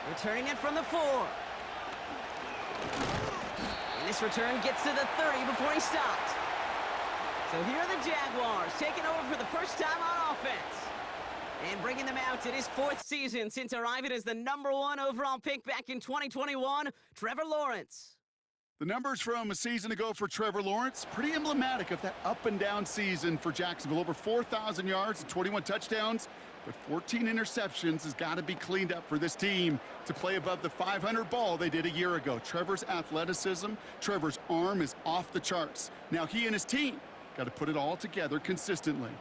Returning it from the 4. And this return gets to the 30 before he stopped. So here are the Jaguars taking over for the first time on offense. And bringing them out to his 4th season since arriving as the #1 overall pick back in 2021, Trevor Lawrence. The numbers from a season ago for Trevor Lawrence, pretty emblematic of that up-and-down season for Jacksonville. Over 4,000 yards and 21 touchdowns, but 14 interceptions has got to be cleaned up for this team to play above the 500 ball they did a year ago. Trevor's athleticism, Trevor's arm is off the charts. Now he and his team got to put it all together consistently.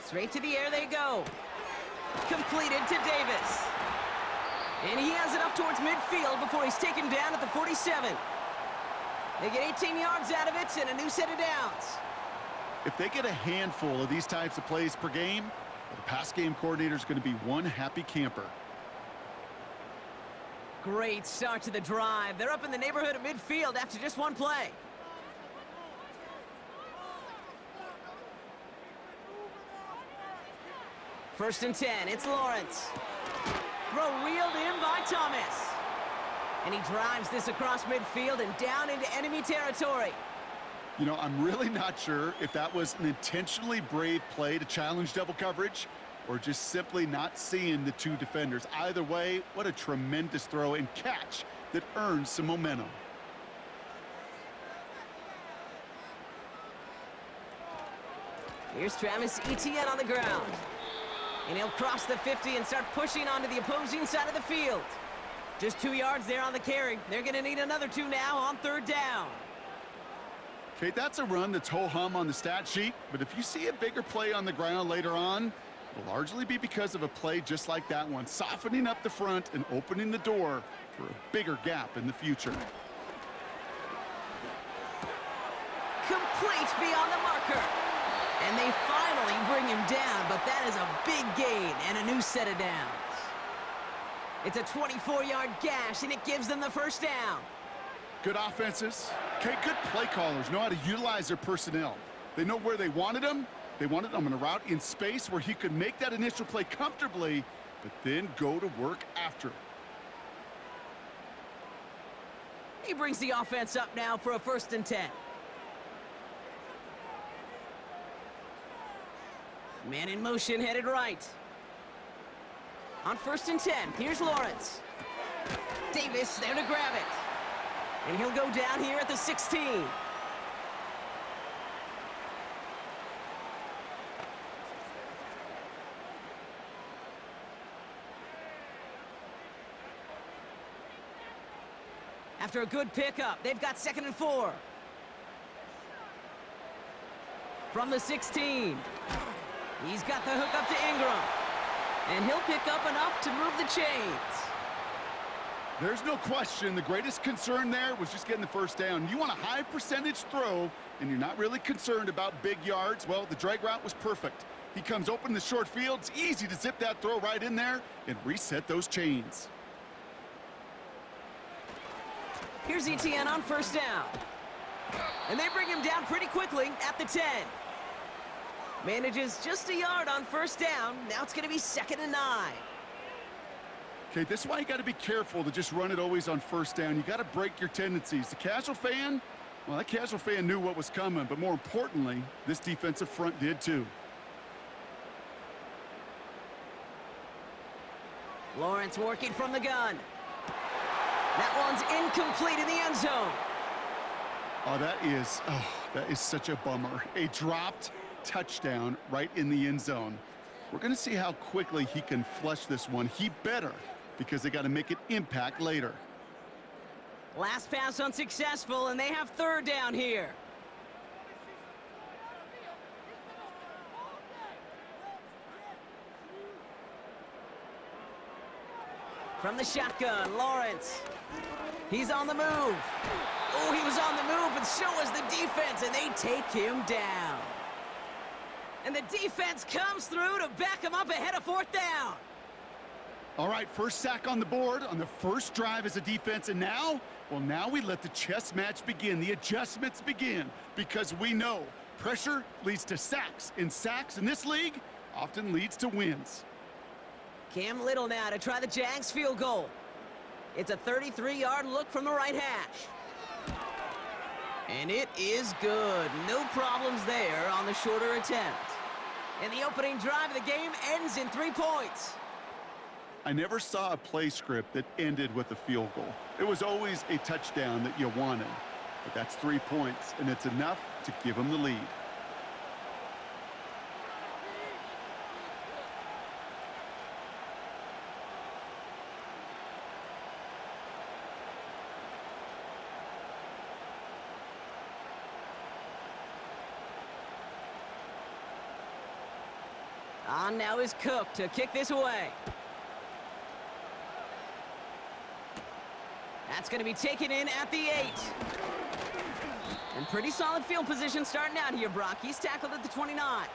Straight to the air they go. Completed to Davis. And he has it up towards midfield before he's taken down at the 47. They get 18 yards out of it and a new set of downs. If they get a handful of these types of plays per game, the pass game coordinator is going to be one happy camper. Great start to the drive. They're up in the neighborhood of midfield after just one play. First and 10, it's Lawrence. Throw reeled in by Thomas. And he drives this across midfield and down into enemy territory. You know, I'm really not sure if that was an intentionally brave play to challenge double coverage or just simply not seeing the two defenders. Either way, what a tremendous throw and catch that earns some momentum. Here's Travis Etienne on the ground. And he'll cross the 50 and start pushing onto the opposing side of the field. Just 2 yards there on the carry. They're going to need another 2 now on 3rd down. Okay, that's a run that's ho-hum on the stat sheet, but if you see a bigger play on the ground later on, it'll largely be because of a play just like that one, softening up the front and opening the door for a bigger gap in the future. Complete beyond the marker. And they finally bring him down, but that is a big gain and a new set of downs. It's a 24-yard gash, and it gives them the first down. Good offenses. Okay, good play callers know how to utilize their personnel. They know where they wanted them. They wanted them on a route in space where he could make that initial play comfortably, but then go to work after. He brings the offense up now for a 1st and 10. Man in motion, headed right. On 1st and 10, here's Lawrence. Davis there to grab it. And he'll go down here at the 16. After a good pickup, they've got 2nd and 4. From the 16. He's got the hook up to Ingram. And he'll pick up enough to move the chains. There's no question the greatest concern there was just getting the first down. You want a high percentage throw, and you're not really concerned about big yards. Well, the drag route was perfect. He comes open in the short field. It's easy to zip that throw right in there and reset those chains. Here's Etienne on 1st down. And they bring him down pretty quickly at the 10. Manages just a yard on 1st down. Now it's going to be 2nd and 9. Okay, this is why you got to be careful to just run it always on 1st down. You got to break your tendencies. The casual fan, well, that casual fan knew what was coming, but more importantly, this defensive front did too. Lawrence working from the gun. That one's incomplete in the end zone. Oh, that is such a bummer. A dropped touchdown right in the end zone. We're going to see how quickly he can flush this one. He better, because they got to make an impact later. Last pass unsuccessful, and they have 3rd down here. From the shotgun, Lawrence. He's on the move. Oh, he was on the move, but so was the defense, and they take him down. And the defense comes through to back him up ahead of 4th down. All right, first sack on the board on the first drive as a defense, and now, well, now we let the chess match begin, the adjustments begin, because we know pressure leads to sacks, and sacks in this league often leads to wins. Cam Little now to try the Jags field goal. It's a 33-yard look from the right hash. And it is good. No problems there on the shorter attempt. And the opening drive of the game ends in 3 points. I never saw a play script that ended with a field goal. It was always a touchdown that you wanted. But that's 3 points, and it's enough to give them the lead. On now is Cook to kick this away. That's going to be taken in at the 8. And pretty solid field position starting out here, Brock. He's tackled at the 29.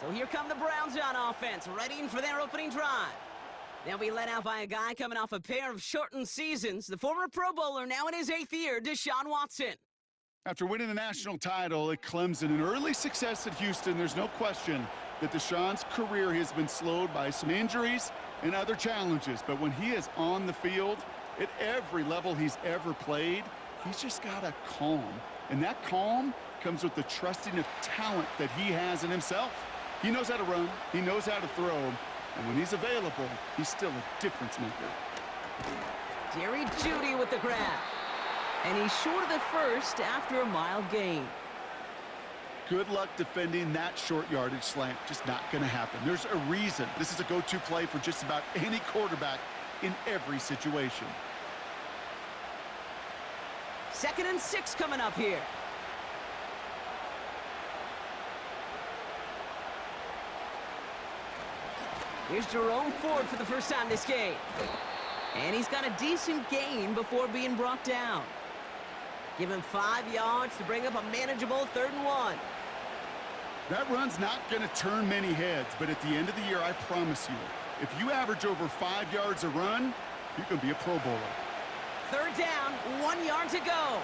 So here come the Browns on offense, readying for their opening drive. They'll be led out by a guy coming off a pair of shortened seasons. The former Pro Bowler, now in his 8th year, Deshaun Watson. After winning the national title at Clemson and early success at Houston, there's no question that Deshaun's career has been slowed by some injuries and other challenges. But when he is on the field, at every level he's ever played, he's just got a calm. And that calm comes with the trusting of talent that he has in himself. He knows how to run, he knows how to throw, and when he's available, he's still a difference maker. Jerry Jeudy with the grab. And he's short of the first after a mild gain. Good luck defending that short yardage slant. Just not going to happen. There's a reason this is a go-to play for just about any quarterback in every situation. 2nd and 6 coming up here. Here's Jerome Ford for the first time this game. And he's got a decent gain before being brought down. Give him 5 yards to bring up a manageable 3rd and 1. That run's not going to turn many heads, but at the end of the year, I promise you, if you average over 5 yards a run, you can be a Pro Bowler. 3rd down, 1 yard to go.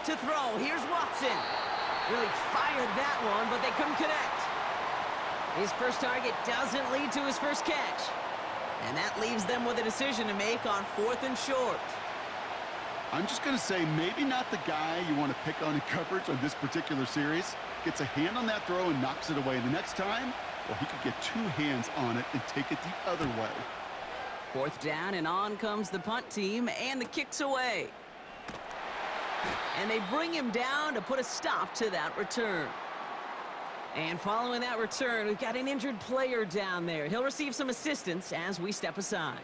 To throw, here's Watson. Really fired that one, but they couldn't connect. His first target doesn't lead to his first catch. And that leaves them with a decision to make on 4th and short. I'm just going to say maybe not the guy you want to pick on in coverage on this particular series. Gets a hand on that throw and knocks it away. And the next time, well, he could get 2 hands on it and take it the other way. 4th down, and on comes the punt team, and the kick's away. And they bring him down to put a stop to that return. And following that return, we've got an injured player down there. He'll receive some assistance as we step aside.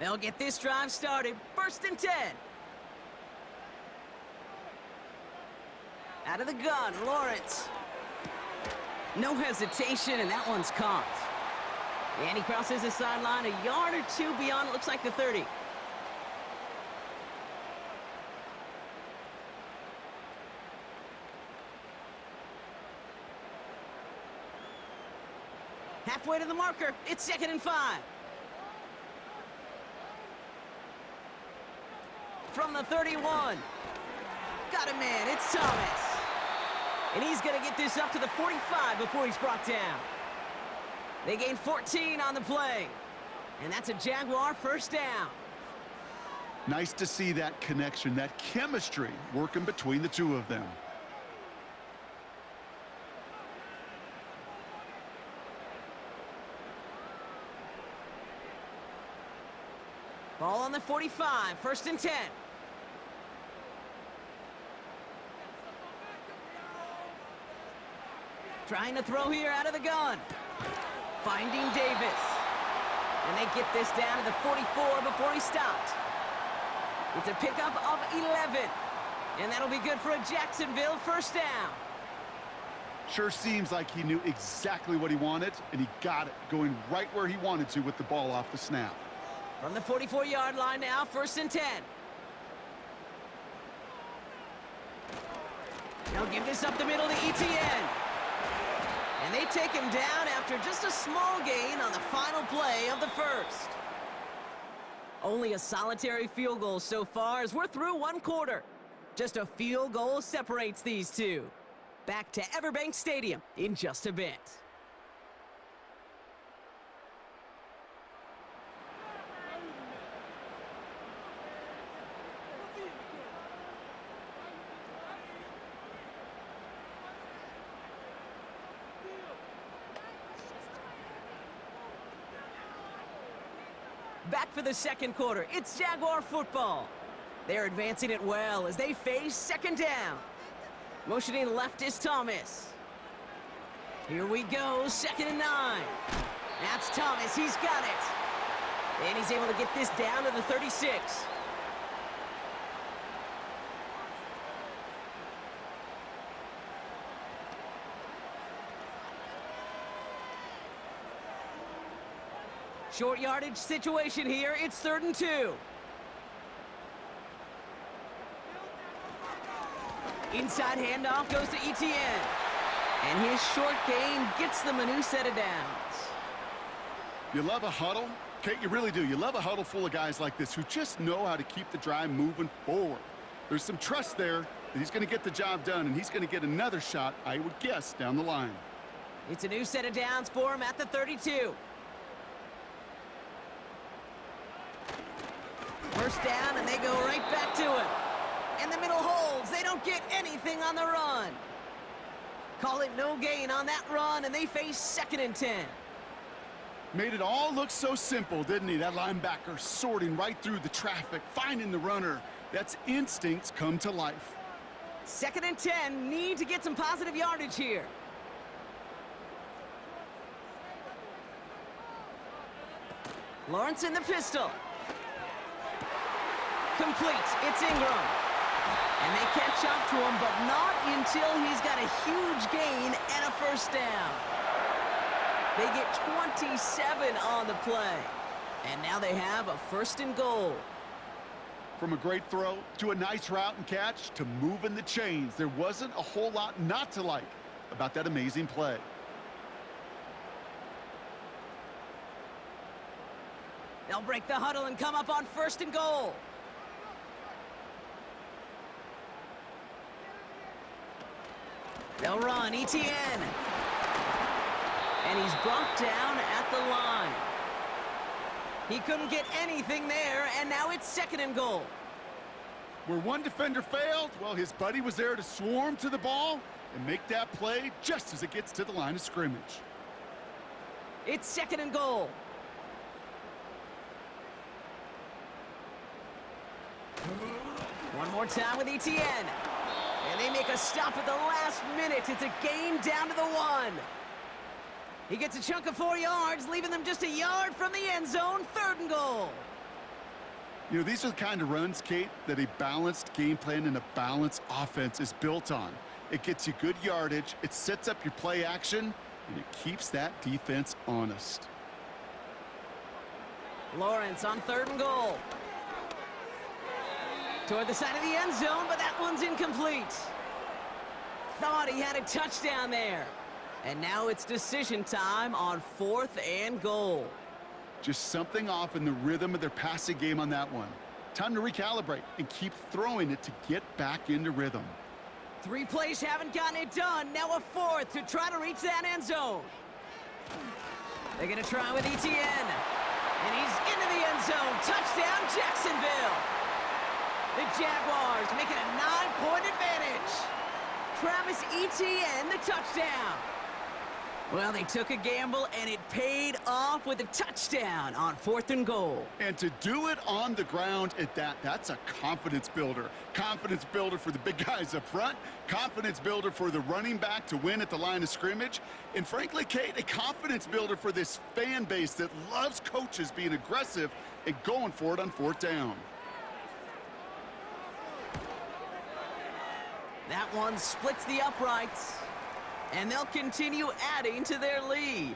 They'll get this drive started. 1st and 10. Out of the gun, Lawrence. No hesitation, and that one's caught. And he crosses the sideline a yard or 2 beyond, it looks like the 30. Halfway to the marker, it's 2nd and 5. From the 31. Got a man, it's Thomas. And he's going to get this up to the 45 before he's brought down. They gain 14 on the play. And that's a Jaguar 1st down. Nice to see that connection, that chemistry working between the two of them. Ball on the 45, 1st and 10. Trying to throw here out of the gun. Finding Davis. And they get this down to the 44 before he stopped. It's a pickup of 11. And that'll be good for a Jacksonville 1st down. Sure seems like he knew exactly what he wanted, and he got it, going right where he wanted to with the ball off the snap. From the 44-yard line now, 1st and 10. They'll give this up the middle to Etienne. And they take him down after just a small gain on the final play of the first. Only a solitary field goal so far as we're through one quarter. Just a field goal separates these two. Back to Everbank Stadium in just a bit. Back for the second quarter. It's Jaguar football. They're advancing it well as they face second down. Motioning left is Thomas. Here we go, 2nd and 9. That's Thomas, he's got it. And he's able to get this down to the 36. Short yardage situation here. It's 3rd and 2. Inside handoff goes to Etienne. And his short gain gets them a new set of downs. You love a huddle? Kate, you really do. You love a huddle full of guys like this who just know how to keep the drive moving forward. There's some trust there that he's going to get the job done, and he's going to get another shot, I would guess, down the line. It's a new set of downs for him at the 32. First down, and they go right back to him. And the middle holds. They don't get anything on the run. Call it no gain on that run, and they face 2nd and 10. Made it all look so simple, didn't he? That linebacker sorting right through the traffic, finding the runner. That's instincts come to life. 2nd and 10, need to get some positive yardage here. Lawrence in the pistol. Complete. It's Ingram. And they catch up to him, but not until he's got a huge gain and a first down. They get 27 on the play. And now they have a 1st and goal. From a great throw to a nice route and catch to moving the chains, there wasn't a whole lot not to like about that amazing play. They'll break the huddle and come up on 1st and goal. They'll run, Etienne. And he's brought down at the line. He couldn't get anything there, and now it's 2nd and goal. Where one defender failed, well, his buddy was there to swarm to the ball and make that play just as it gets to the line of scrimmage. It's 2nd and goal. One more time with Etienne. And they make a stop at the last minute. It's a gain down to the 1. He gets a chunk of 4 yards, leaving them just a yard from the end zone. 3rd and goal. You know, these are the kind of runs, Kate, that a balanced game plan and a balanced offense is built on. It gets you good yardage, it sets up your play action, and it keeps that defense honest. Lawrence on 3rd and goal. Toward the side of the end zone, but that one's incomplete. Thought he had a touchdown there. And now it's decision time on 4th and goal. Just something off in the rhythm of their passing game on that one. Time to recalibrate and keep throwing it to get back into rhythm. 3 plays haven't gotten it done. Now a 4th to try to reach that end zone. They're going to try with Etienne. And he's into the end zone. Touchdown, Jacksonville. The Jaguars making a 9-point advantage. Travis Etienne, the touchdown. Well, they took a gamble, and it paid off with a touchdown on 4th and goal. And to do it on the ground at that, that's a confidence builder. Confidence builder for the big guys up front. Confidence builder for the running back to win at the line of scrimmage. And frankly, Kate, a confidence builder for this fan base that loves coaches being aggressive and going for it on 4th down. That one splits the uprights. And they'll continue adding to their lead.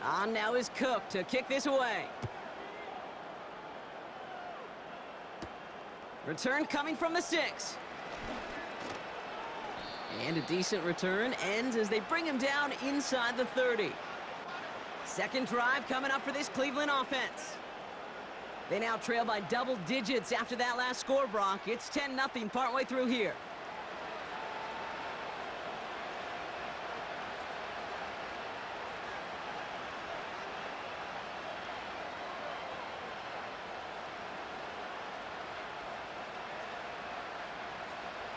On now is Cook to kick this away. Return coming from the 6. And a decent return ends as they bring him down inside the 30. Second drive coming up for this Cleveland offense. They now trail by double digits after that last score, Brock. It's 10-0 partway through here.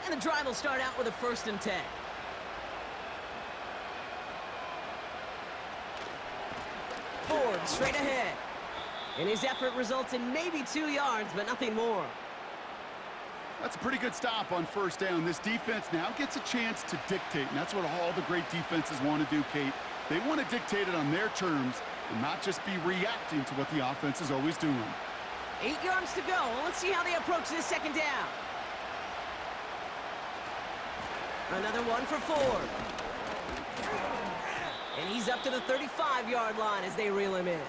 And the drive will start out with a 1st and 10. Ford straight ahead. And his effort results in maybe 2 yards, but nothing more. That's a pretty good stop on 1st down. This defense now gets a chance to dictate, and that's what all the great defenses want to do, Kate. They want to dictate it on their terms and not just be reacting to what the offense is always doing. 8 yards to go. Let's see how they approach this 2nd down. Another one for Ford. And he's up to the 35-yard line as they reel him in.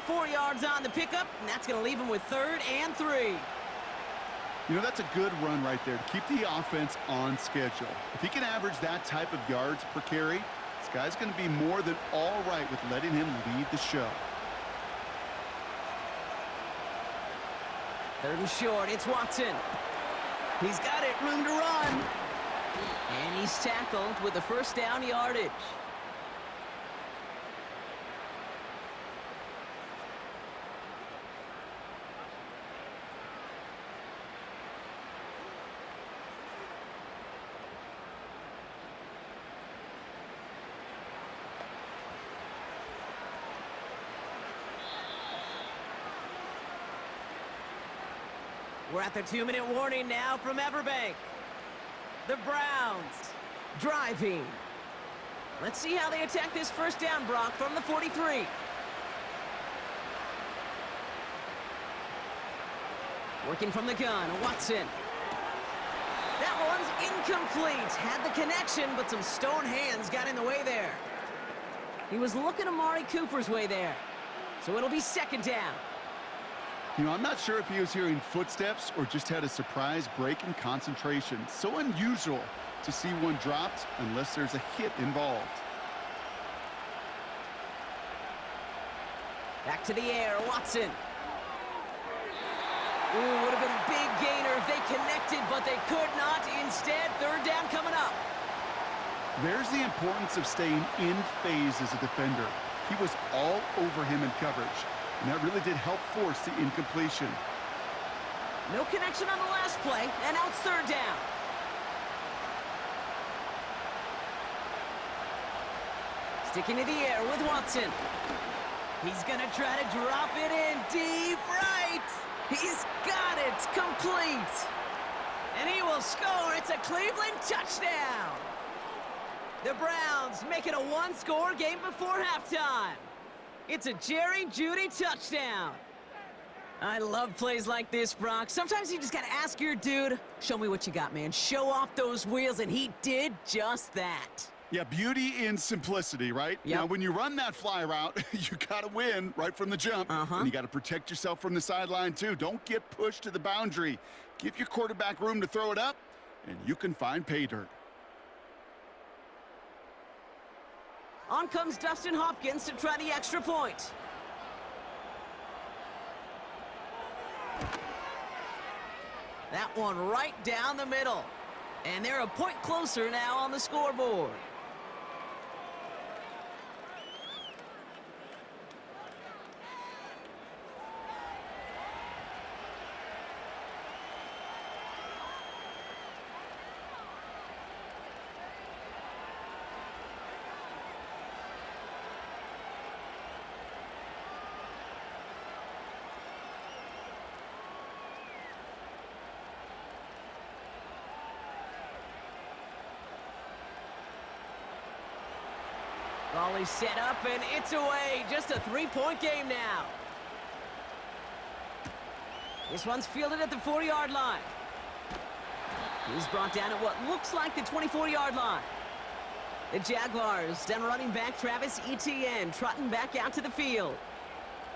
4 yards on the pickup, and that's going to leave him with 3rd and 3. You know, that's a good run right there to keep the offense on schedule. If he can average that type of yards per carry, this guy's going to be more than all right with letting him lead the show. 3rd and short, it's Watson. He's got it, room to run. And he's tackled with the 1st down yardage. We're at the 2-minute warning now from Everbank. The Browns driving. Let's see how they attack this 1st down, Brock, from the 43. Working from the gun, Watson. That one's incomplete. Had the connection, but some stone hands got in the way there. He was looking Amari Cooper's way there. So it'll be 2nd down. You know, I'm not sure if he was hearing footsteps or just had a surprise break in concentration. So unusual to see one dropped unless there's a hit involved. Back to the air, Watson. Ooh, would have been a big gainer if they connected, but they could not. Instead, 3rd down coming up. There's the importance of staying in phase as a defender. He was all over him in coverage, and that really did help force the incompletion. No connection on the last play, and now it's 3rd down. Sticking to the air with Watson. He's going to try to drop it in deep right. He's got it, complete. And he will score. It's a Cleveland touchdown. The Browns make it a 1-score game before halftime. It's a Jerry Jeudy touchdown. I love plays like this, Brock. Sometimes you just got to ask your dude, show me what you got, man. Show off those wheels, and he did just that. Yeah, beauty in simplicity, right? Yep. Now, when you run that fly route, you got to win right from the jump. And you got to protect yourself from the sideline, too. Don't get pushed to the boundary. Give your quarterback room to throw it up, and you can find pay dirt. On comes Dustin Hopkins to try the extra point. That one right down the middle. And they're a point closer now on the scoreboard. Volley set up, and it's away. Just a 3-point game now. This one's fielded at the 40-yard line. He's brought down at what looks like the 24-yard line. The Jaguars then running back Travis Etienne trotting back out to the field.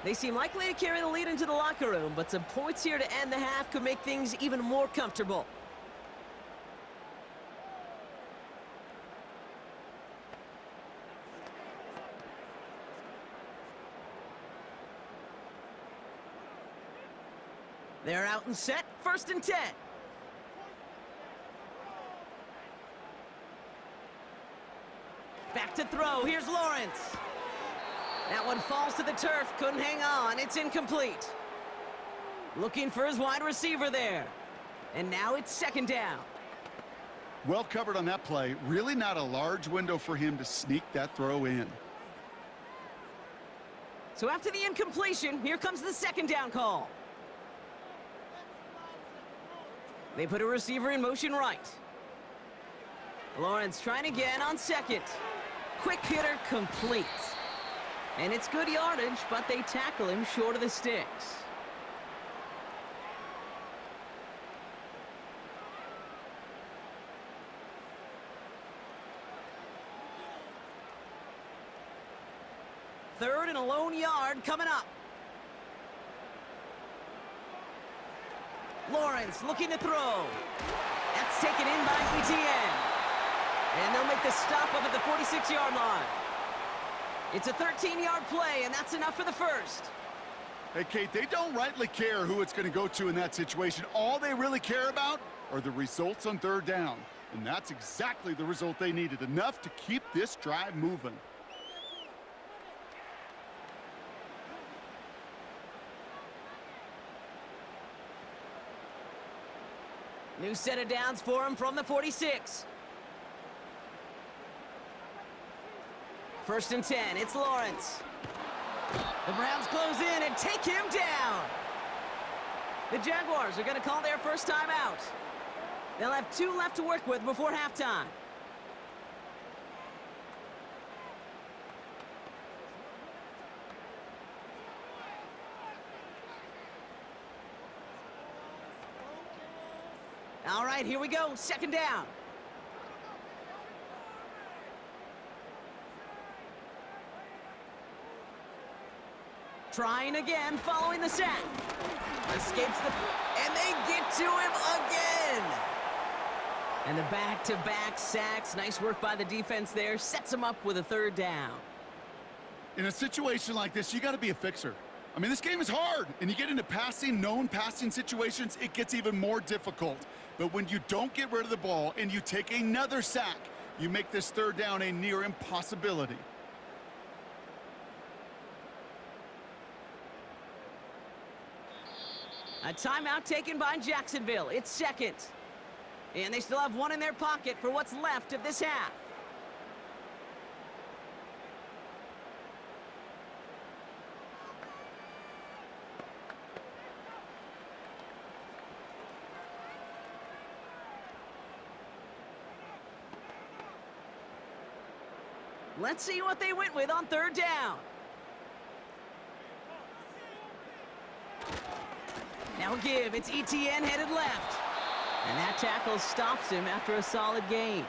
They seem likely to carry the lead into the locker room, but some points here to end the half could make things even more comfortable. They're out and set, 1st and 10. Back to throw, here's Lawrence. That one falls to the turf, couldn't hang on, it's incomplete. Looking for his wide receiver there. And now it's 2nd down. Well covered on that play. Really not a large window for him to sneak that throw in. So after the incompletion, here comes the 2nd down call. They put a receiver in motion right. Lawrence trying again on 2nd. Quick hitter complete. And it's good yardage, but they tackle him short of the sticks. Third and a lone yard coming up. Lawrence looking to throw. That's taken in by Etienne. And they'll make the stop up at the 46-yard line. It's a 13-yard play, and that's enough for the first. Hey, Kate, they don't rightly care who it's going to go to in that situation. All they really care about are the results on 3rd down. And that's exactly the result they needed, enough to keep this drive moving. New set of downs for him from the 46. 1st and 10, it's Lawrence. The Browns close in and take him down. The Jaguars are going to call their first time out. They'll have 2 left to work with before halftime. All right, here we go, 2nd down. Trying again, following the sack. Escapes and they get to him again. And the back-to-back sacks. Nice work by the defense there. Sets him up with a 3rd down. In a situation like this, you got to be a fixer. I mean, this game is hard, and you get into known passing situations, it gets even more difficult. But when you don't get rid of the ball and you take another sack, you make this 3rd down a near impossibility. A timeout taken by Jacksonville. It's 2nd. And they still have 1 in their pocket for what's left of this half. Let's see what they went with on 3rd down. Now give, it's Etienne headed left. And that tackle stops him after a solid gain.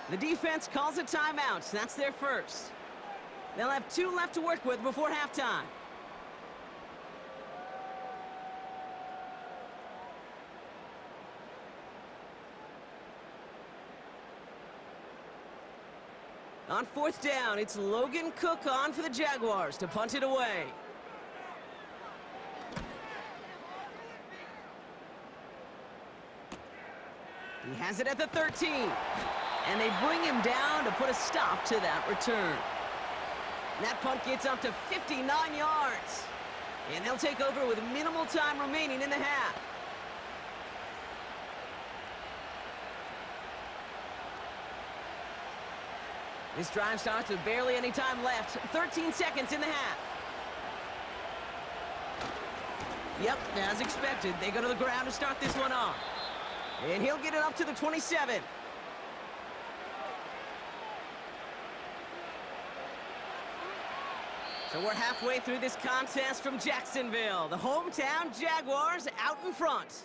The defense calls a timeout. That's their first. They'll have 2 left to work with before halftime. On 4th down, it's Logan Cook on for the Jaguars to punt it away. He has it at the 13. And they bring him down to put a stop to that return. That punt gets up to 59 yards. And they'll take over with minimal time remaining in the half. This drive starts with barely any time left. 13 seconds in the half. Yep, as expected, they go to the ground to start this one off. And he'll get it up to the 27. So we're halfway through this contest from Jacksonville. The hometown Jaguars out in front.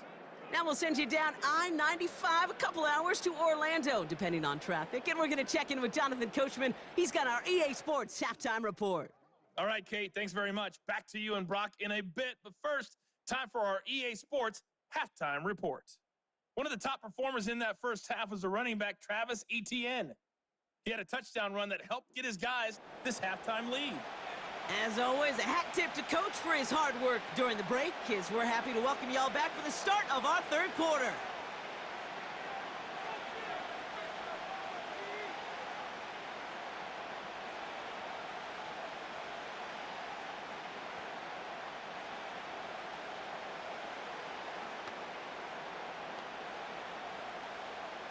Now we'll send you down I-95 a couple hours to Orlando, depending on traffic. And we're going to check in with Jonathan Coachman. He's got our EA Sports halftime report. All right, Kate, thanks very much. Back to you and Brock in a bit. But first, time for our EA Sports halftime report. One of the top performers in that first half was the running back Travis Etienne. He had a touchdown run that helped get his guys this halftime lead. As always, a hat tip to Coach for his hard work during the break, as we're happy to welcome y'all back for the start of our third quarter.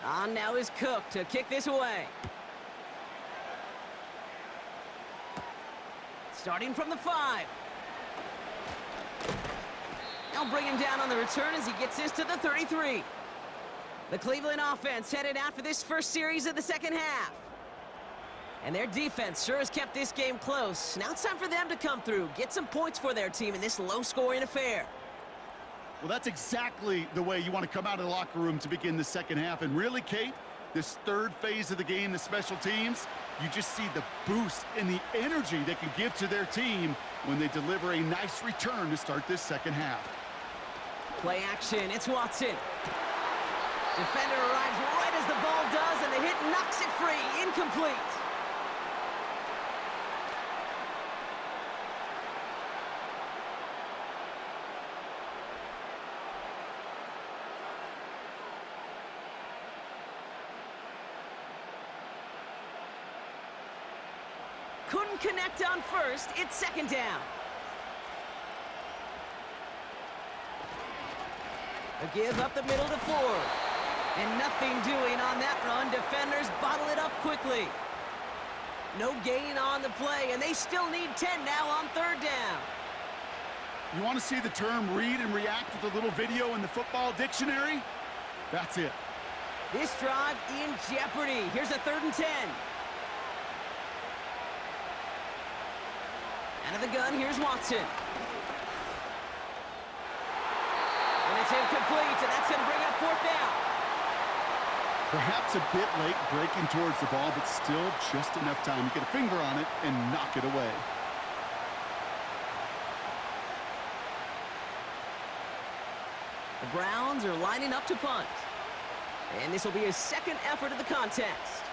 On now is Cook to kick this away. Starting from the 5. They'll bring him down on the return as he gets this to the 33. The Cleveland offense headed out for this first series of the second half. And their defense sure has kept this game close. Now it's time for them to come through, get some points for their team in this low-scoring affair. Well, that's exactly the way you want to come out of the locker room to begin the second half. And really, Kate, this third phase of the game, the special teams, you just see the boost and the energy they can give to their team when they deliver a nice return to start this second half. Play action, it's Watson. Defender arrives right as the ball does, and the hit knocks it free, incomplete. Couldn't connect on first. It's second down. A give up the middle to Ford. And nothing doing on that run. Defenders bottle it up quickly. No gain on the play, and they still need 10 now on third down. You want to see the term read and react with a little video in the football dictionary? That's it. This drive in jeopardy. Here's a 3rd and 10. Out of the gun, here's Watson. And it's incomplete, and that's going to bring up 4th down. Perhaps a bit late breaking towards the ball, but still just enough time to get a finger on it and knock it away. The Browns are lining up to punt. And this will be his second effort of the contest.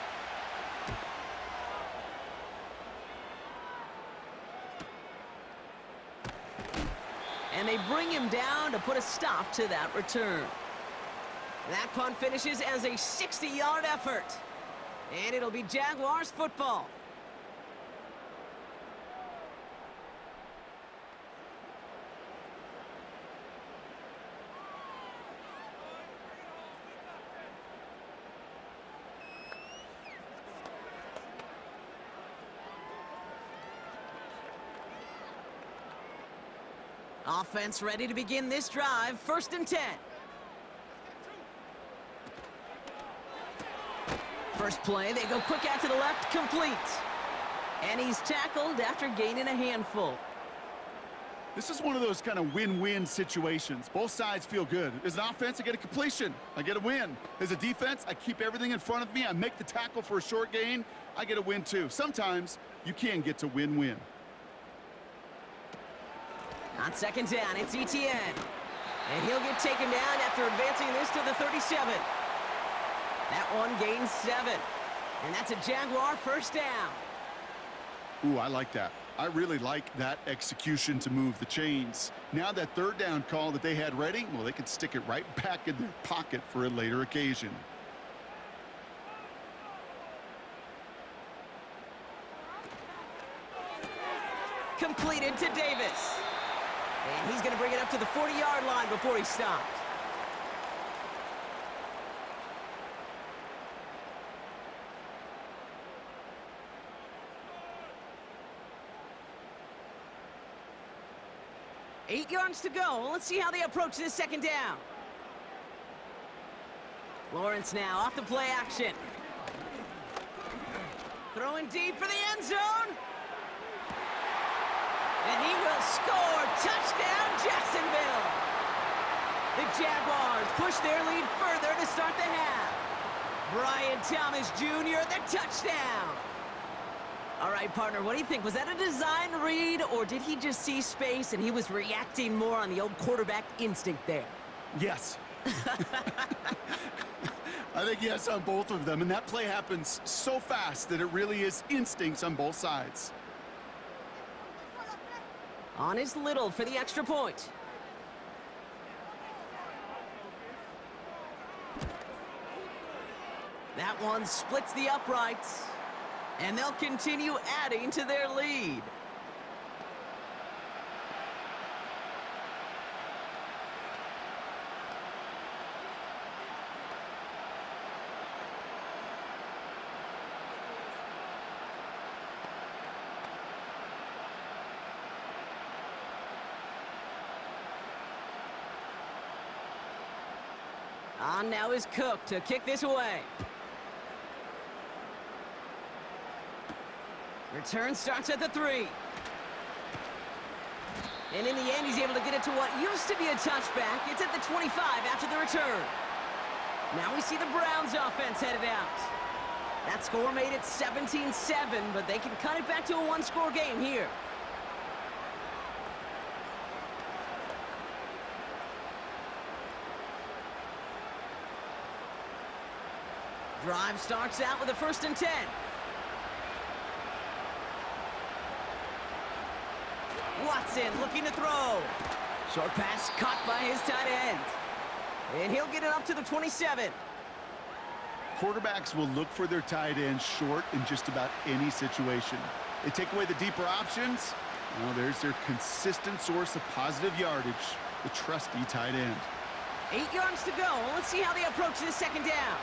And they bring him down to put a stop to that return. That punt finishes as a 60-yard effort. And it'll be Jaguars football. Offense ready to begin this drive. 1st and 10. First play, they go quick out to the left, complete. And he's tackled after gaining a handful. This is one of those kind of win-win situations. Both sides feel good. As an offense, I get a completion. I get a win. As a defense, I keep everything in front of me. I make the tackle for a short gain. I get a win too. Sometimes you can get to win-win. On 2nd down, it's Etienne. And he'll get taken down after advancing this to the 37. That one gains 7. And that's a Jaguar 1st down. Ooh, I like that. I really like that execution to move the chains. Now that 3rd down call that they had ready, well, they can stick it right back in their pocket for a later occasion. Completed to Davis. And he's going to bring it up to the 40-yard line before he stopped. Eight yards to go. Let's see how they approach this 2nd down. Lawrence now off the play action. Throwing deep for the end zone. And he will score. Touchdown, Jacksonville. The Jaguars push their lead further to start the half. Brian Thomas Jr., the touchdown. All right, partner, what do you think? Was that a design read, or did he just see space and he was reacting more on the old quarterback instinct there? Yes. I think yes on both of them, and that play happens so fast that it really is instincts on both sides. On is Little for the extra point. That one splits the uprights, and they'll continue adding to their lead. On now is Cook to kick this away. Return starts at the 3. And in the end, he's able to get it to what used to be a touchback. It's at the 25 after the return. Now we see the Browns offense headed out. That score made it 17-7, but they can cut it back to a one-score game here. Drive starts out with a 1st and 10. Watson looking to throw. Short pass caught by his tight end. And he'll get it up to the 27. Quarterbacks will look for their tight end short in just about any situation. They take away the deeper options. Well, there's their consistent source of positive yardage, the trusty tight end. 8 yards to go. Let's see how they approach this 2nd down.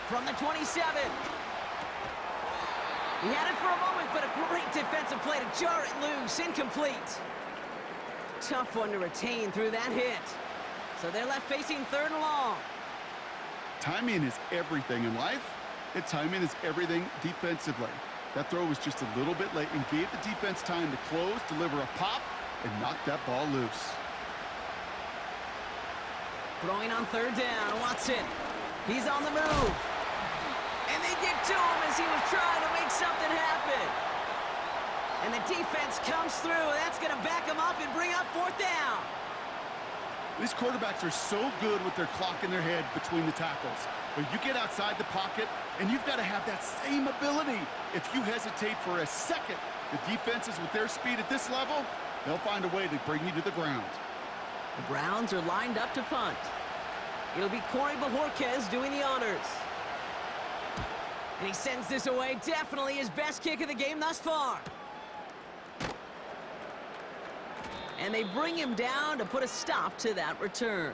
From the 27. He had it for a moment, but a great defensive play to jar it loose. Incomplete. Tough one to retain through that hit. So they're left facing 3rd and long. Timing is everything in life, and timing is everything defensively. That throw was just a little bit late and gave the defense time to close, deliver a pop, and knock that ball loose. Throwing on 3rd down, Watson. He's on the move. And they get to him as he was trying to make something happen. And the defense comes through. That's going to back him up and bring up 4th down. These quarterbacks are so good with their clock in their head between the tackles. But you get outside the pocket, and you've got to have that same ability. If you hesitate for a second, the defenses with their speed at this level, they'll find a way to bring you to the ground. The Browns are lined up to punt. It'll be Corey Bajorquez doing the honors. And he sends this away. Definitely his best kick of the game thus far. And they bring him down to put a stop to that return.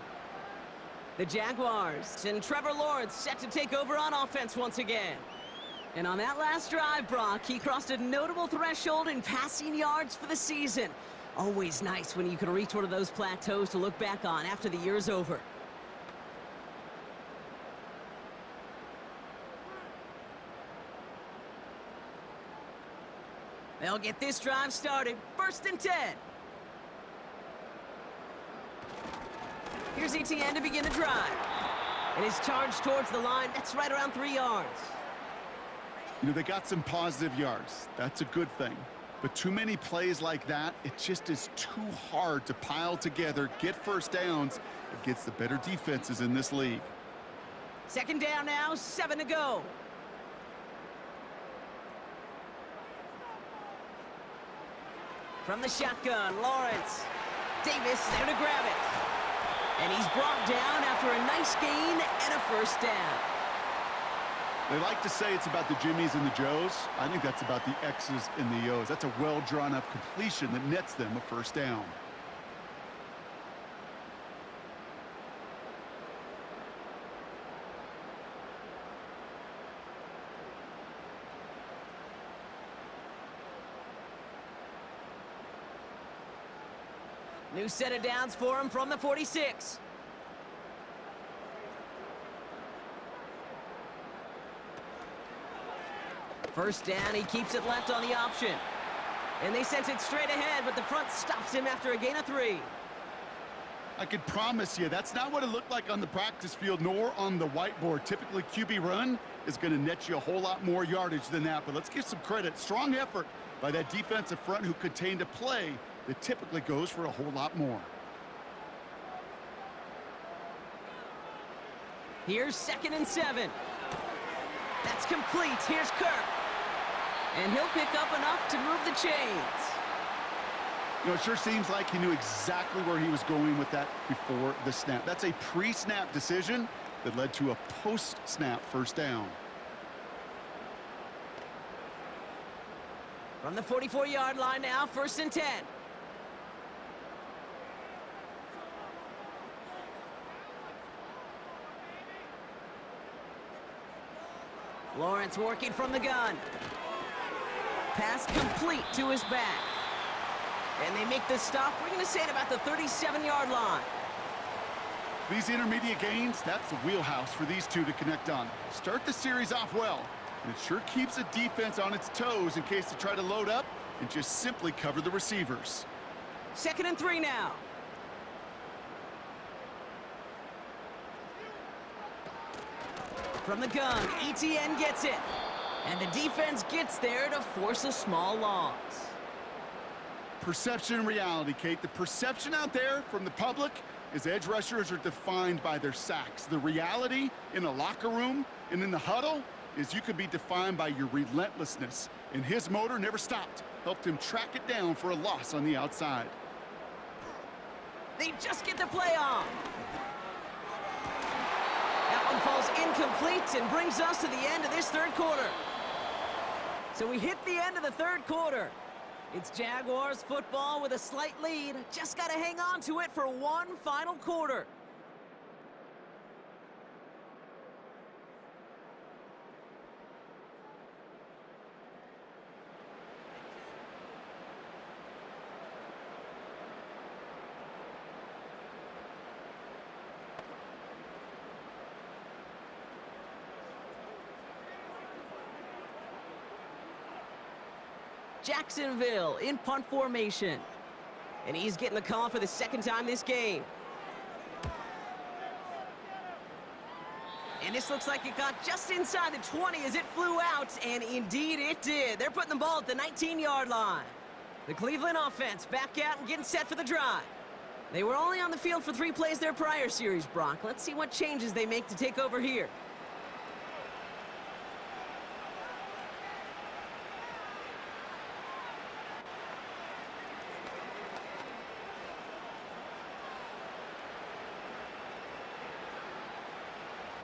The Jaguars and Trevor Lawrence set to take over on offense once again. And on that last drive, Brock, he crossed a notable threshold in passing yards for the season. Always nice when you can reach one of those plateaus to look back on after the year's over. They'll get this drive started. 1st and 10. Here's ETN to begin the drive. And his charge towards the line, that's right around 3 yards. You know, they got some positive yards. That's a good thing. But too many plays like that, it just is too hard to pile together, get 1st downs against the better defenses in this league. 2nd down now, 7 to go. From the shotgun, Lawrence. Davis there to grab it. And he's brought down after a nice gain and a 1st down. They like to say it's about the Jimmies and the Joes. I think that's about the X's and the O's. That's a well-drawn-up completion that nets them a 1st down. New set of downs for him from the 46. First down, he keeps it left on the option. And they sent it straight ahead, but the front stops him after a gain of 3. I can promise you that's not what it looked like on the practice field nor on the whiteboard. Typically, QB run is going to net you a whole lot more yardage than that, but let's give some credit. Strong effort by that defensive front who contained a play that typically goes for a whole lot more. Here's 2nd and 7. That's complete. Here's Kirk. And he'll pick up enough to move the chains. You know, it sure seems like he knew exactly where he was going with that before the snap. That's a pre-snap decision that led to a post-snap first down. From the 44-yard line now, 1st and 10. Lawrence working from the gun. Pass complete to his back. And they make the stop. We're going to say it about the 37-yard line. These intermediate gains, that's the wheelhouse for these two to connect on. Start the series off well, and it sure keeps the defense on its toes in case they try to load up and just simply cover the receivers. 2nd and 3 now. From the gun, ETN gets it. And the defense gets there to force a small loss. Perception and reality, Kate. The perception out there from the public is edge rushers are defined by their sacks. The reality in a locker room and in the huddle is you could be defined by your relentlessness. And his motor never stopped. Helped him track it down for a loss on the outside. They just get the play off. That one falls incomplete and brings us to the end of this 3rd quarter. So we hit the end of the 3rd quarter. It's Jaguars football with a slight lead. Just got to hang on to it for one final quarter. Jacksonville in punt formation. And he's getting the call for the 2nd time this game. And this looks like it got just inside the 20 as it flew out, and indeed it did. They're putting the ball at the 19-yard line. The Cleveland offense back out and getting set for the drive. They were only on the field for 3 plays their prior series, Brock. Let's see what changes they make to take over here.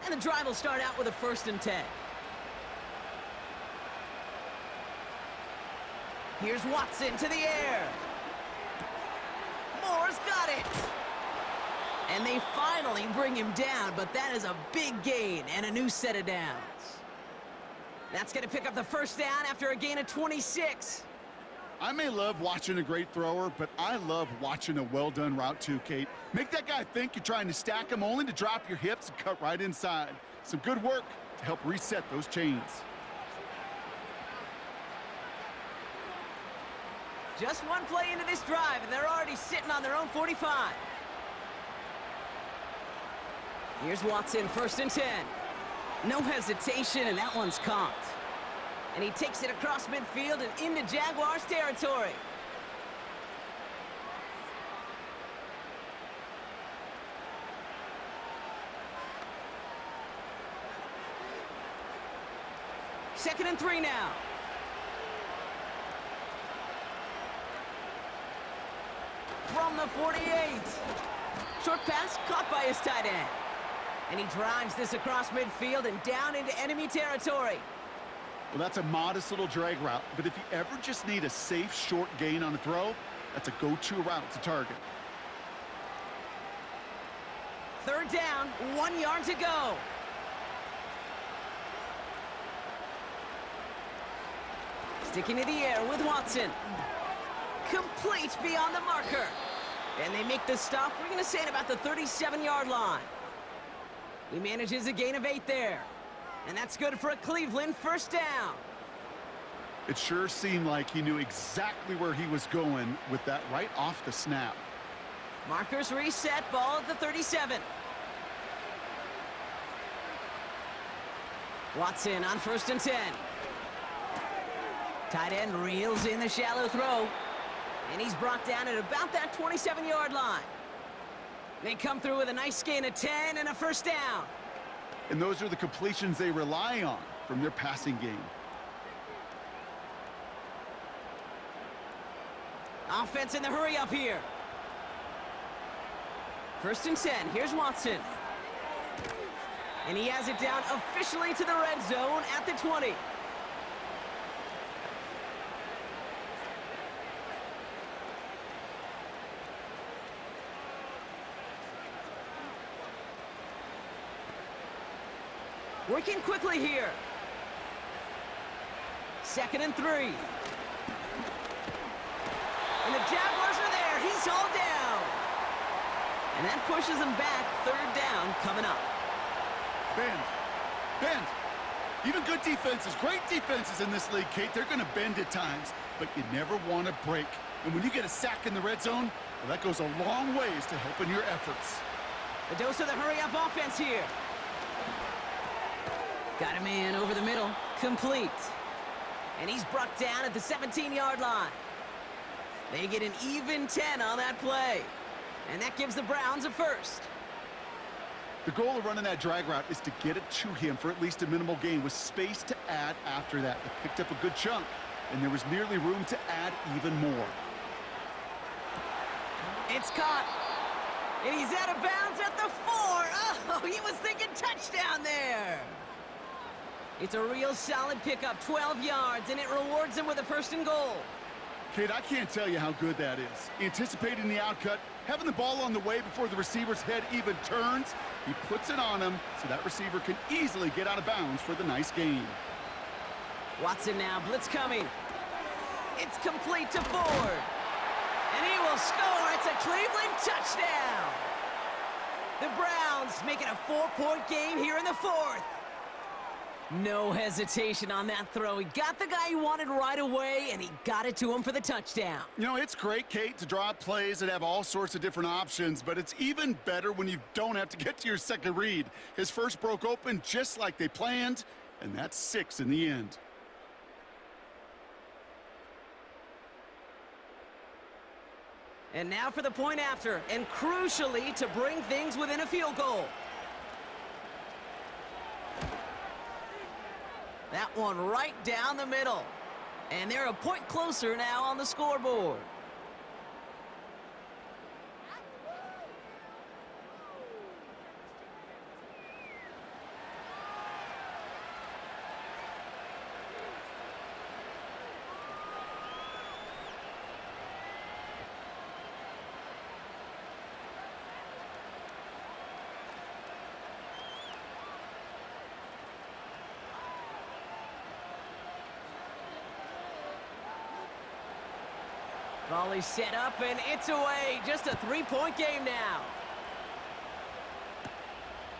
And the drive will start out with a 1st and 10. Here's Watson to the air. Moore's got it. And they finally bring him down, but that is a big gain and a new set of downs. That's going to pick up the 1st down after a gain of 26. I may love watching a great thrower, but I love watching a well-done route too, Kate. Make that guy think you're trying to stack him only to drop your hips and cut right inside. Some good work to help reset those chains. Just one play into this drive, and they're already sitting on their own 45. Here's Watson, 1st and 10. No hesitation, and that one's caught. And he takes it across midfield and into Jaguars territory. Second and 3 now. From the 48. Short pass caught by his tight end. And he drives this across midfield and down into enemy territory. Well, that's a modest little drag route, but if you ever just need a safe, short gain on a throw, that's a go-to route to target. 3rd down, 1 yard to go. Sticking to the air with Watson. Complete beyond the marker. And they make the stop. We're going to say it about the 37-yard line. He manages a gain of 8 there. And that's good for a Cleveland 1st down. It sure seemed like he knew exactly where he was going with that right off the snap. Markers reset, ball at the 37. Watson on 1st and 10. Tight end reels in the shallow throw. And he's brought down at about that 27-yard line. They come through with a nice gain of 10 and a first down. And those are the completions they rely on from their passing game. Offense in the hurry up here. 1st and 10. Here's Watson. And he has it down officially to the red zone at the 20. Working quickly here. 2nd and 3. And the Jaguars are there. He's hauled down. And that pushes him back. 3rd down coming up. Bend. Even good defenses, great defenses in this league, Kate, they're going to bend at times, but you never want to break. And when you get a sack in the red zone, well, that goes a long ways to helping your efforts. A dose of the hurry-up offense here. Got a man over the middle. Complete. And he's brought down at the 17-yard line. They get an even 10 on that play. And that gives the Browns a first. The goal of running that drag route is to get it to him for at least a minimal gain with space to add after that. They picked up a good chunk, and there was nearly room to add even more. It's caught. And he's out of bounds at the 4. Oh, he was thinking touchdown there. It's a real solid pickup, 12 yards, and it rewards him with a 1st and goal. Kate, I can't tell you how good that is. Anticipating the outcut, having the ball on the way before the receiver's head even turns, he puts it on him so that receiver can easily get out of bounds for the nice gain. Watson now, blitz coming. It's complete to Ford. And he will score. It's a Cleveland touchdown. The Browns make it a 4-point game here in the 4th. No hesitation on that throw. He got the guy he wanted right away, and he got it to him for the touchdown. You know, it's great, Kate, to draw up plays that have all sorts of different options, but it's even better when you don't have to get to your second read. His first broke open just like they planned, and that's 6 in the end. And now for the point after, and crucially to bring things within a field goal. That one right down the middle. And they're a point closer now on the scoreboard. Volley set up, and it's away. Just a 3-point game now.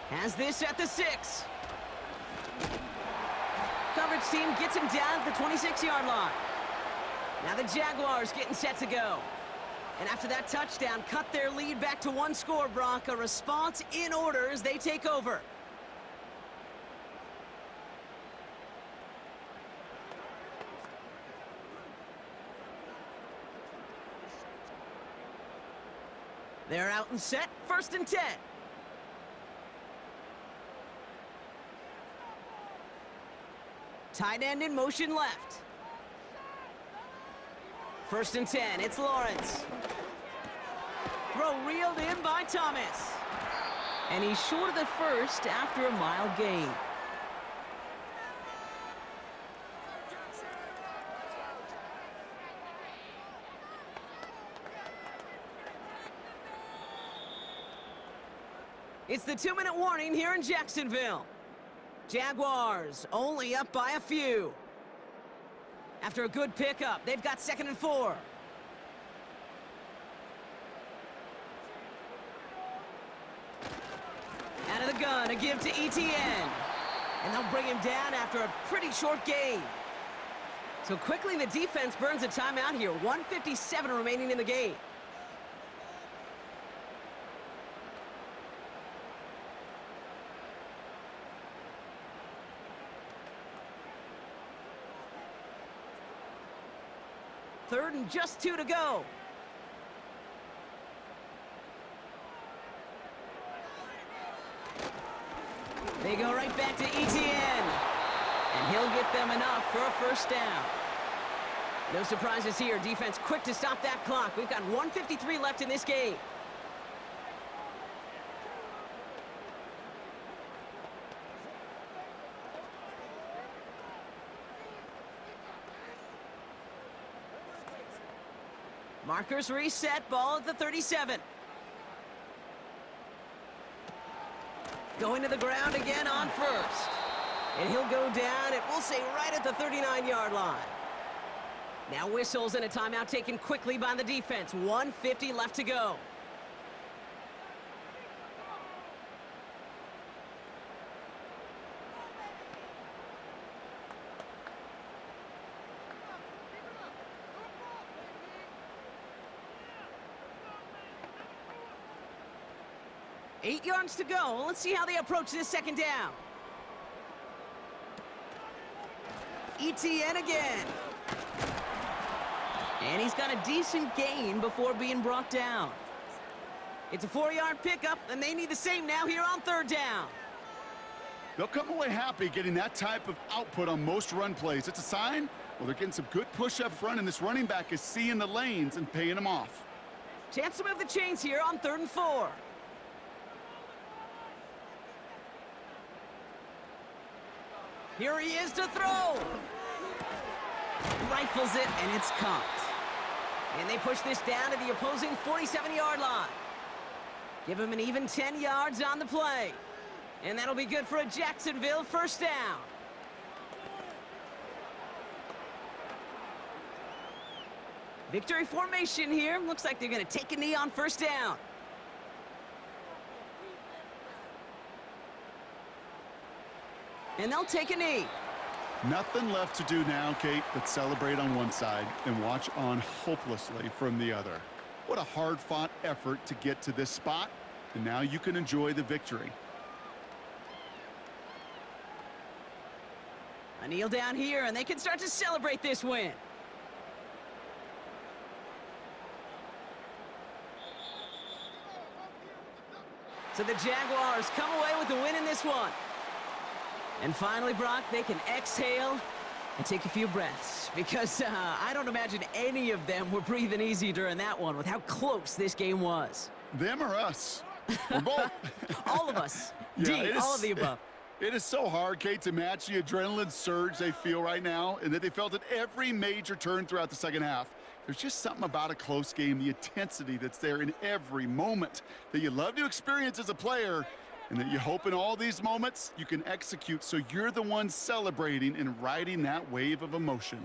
Has this at the 6. Coverage team gets him down at the 26-yard line. Now the Jaguars getting set to go. And after that touchdown, cut their lead back to 1 score, Brock. A response in order as they take over. They're out and set, 1st and 10. Tight end in motion left. 1st and 10, it's Lawrence. Throw reeled in by Thomas. And he's short of the first after a mild gain. It's the 2-minute warning here in Jacksonville. Jaguars only up by a few. After a good pickup, they've got 2nd and 4. Out of the gun, a give to ETN. And they'll bring him down after a pretty short gain. So quickly the defense burns a timeout here. 1:57 remaining in the game. 3rd and just 2 to go. They go right back to ETN. And he'll get them enough for a first down. No surprises here. Defense quick to stop that clock. We've got 1:53 left in this game. Markers reset. Ball at the 37. Going to the ground again on first. And he'll go down, it will say right at the 39-yard line. Now whistles and a timeout taken quickly by the defense. 1:50 left to go. Eight yards to go. Let's see how they approach this second down. ETN again. And he's got a decent gain before being brought down. It's a 4-yard pickup, and they need the same now here on 3rd down. They'll come away happy getting that type of output on most run plays. It's a sign, well, they're getting some good push up front, and this running back is seeing the lanes and paying them off. Chance to move the chains here on 3rd and 4. Here he is to throw. Rifles it, and it's caught. And they push this down to the opposing 47-yard line. Give him an even 10 yards on the play. And that'll be good for a Jacksonville first down. Victory formation here. Looks like they're going to take a knee on first down. And they'll take a knee. Nothing left to do now, Kate, but celebrate on one side and watch on hopelessly from the other. What a hard-fought effort to get to this spot, and now you can enjoy the victory. A kneel down here, and they can start to celebrate this win. So the Jaguars come away with the win in this one. And finally, Brock, they can exhale and take a few breaths, because I don't imagine any of them were breathing easy during that one with how close this game was. Them or us? We're both. All of us. Yeah, all of the above. It is so hard, Kate, to match the adrenaline surge they feel right now, and that they felt at every major turn throughout the second half. There's just something about a close game, the intensity that's there in every moment that you love to experience as a player, and that you hope in all these moments you can execute so you're the one celebrating and riding that wave of emotion.